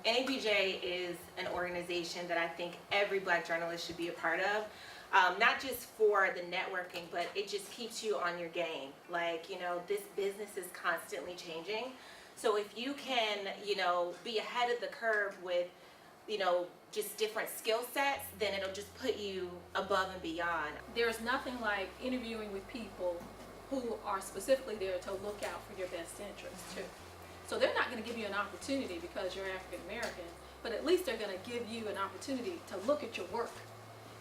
NABJ is an organization that I think every Black journalist should be a part of. Not just for the networking, but it just keeps you on your game. Like, you know, this business is constantly changing. So if you can, you know, be ahead of the curve with, you know, just different skill sets, then it'll just put you above and beyond. There's nothing like interviewing with people who are specifically there to look out for your best interests too. So they're not going to give you an opportunity because you're African American, but at least they're going to give you an opportunity to look at your work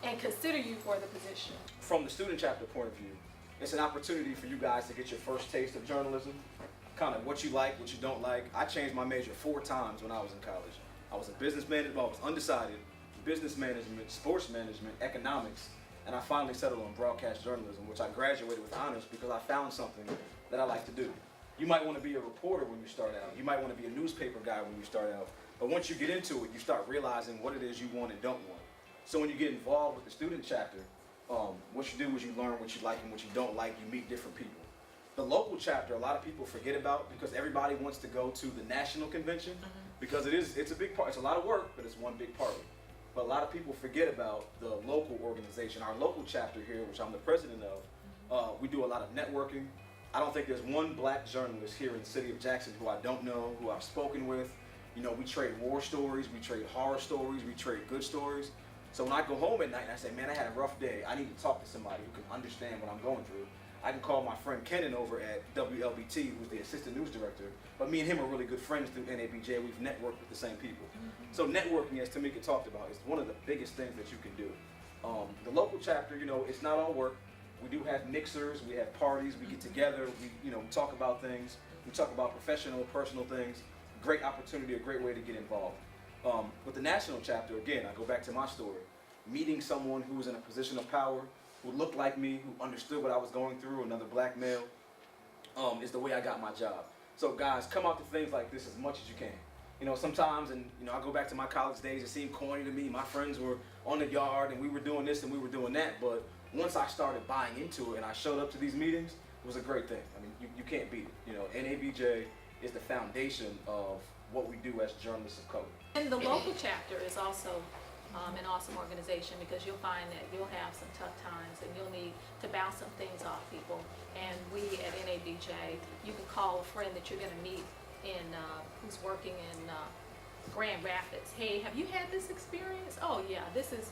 and consider you for the position. From the student chapter point of view, it's an opportunity for you guys to get your first taste of journalism, kind of what you like, what you don't like. I changed my major 4 times when I was in college. I was a business manager, I was undecided, business management, sports management, economics, and I finally settled on broadcast journalism, which I graduated with honors because I found something that I like to do. You might want to be a reporter when you start out. You might want to be a newspaper guy when you start out. But once you get into it, you start realizing what it is you want and don't want. So when you get involved with the student chapter, what you do is you learn what you like and what you don't like. You meet different people. The local chapter, a lot of people forget about because everybody wants to go to the national convention because it's a big part. It's a lot of work, but it's one big party. But a lot of people forget about the local organization. Our local chapter here, which I'm the president of, we do a lot of networking. I don't think there's one Black journalist here in the city of Jackson who I don't know, who I've spoken with. You know, we trade war stories, we trade horror stories, we trade good stories. So when I go home at night and I say, man, I had a rough day, I need to talk to somebody who can understand what I'm going through. I can call my friend Kenan over at WLBT, who's the assistant news director, but me and him are really good friends through NABJ. We've networked with the same people. So networking, as Tamika talked about, is one of the biggest things that you can do. The local chapter, you know, it's not all work. We do have mixers, we have parties, we get together, we talk about things, we talk about professional, personal things. Great opportunity, a great way to get involved. With the national chapter, again, I go back to my story. Meeting someone who was in a position of power, who looked like me, who understood what I was going through, another Black male, is the way I got my job. So guys, come out to things like this as much as you can. You know, sometimes, and you know, I go back to my college days, it seemed corny to me. My friends were on the yard and we were doing this and we were doing that, but once I started buying into it and I showed up to these meetings, it was a great thing. I mean, you can't beat it. You know, NABJ is the foundation of what we do as journalists of color. And the local chapter is also an awesome organization because you'll find that you'll have some tough times and you'll need to bounce some things off people. And we at NABJ, you can call a friend that you're going to meet in who's working in Grand Rapids. Hey, have you had this experience? Oh yeah, this is,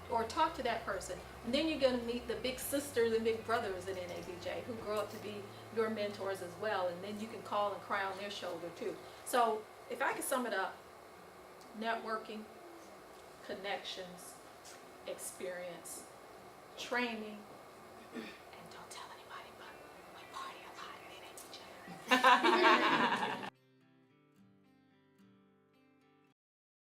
or talk to that person. And then you're going to meet the big sisters and big brothers at NABJ who grow up to be your mentors as well. And then you can call and cry on their shoulder too. So if I could sum it up, networking, connections, experience, training,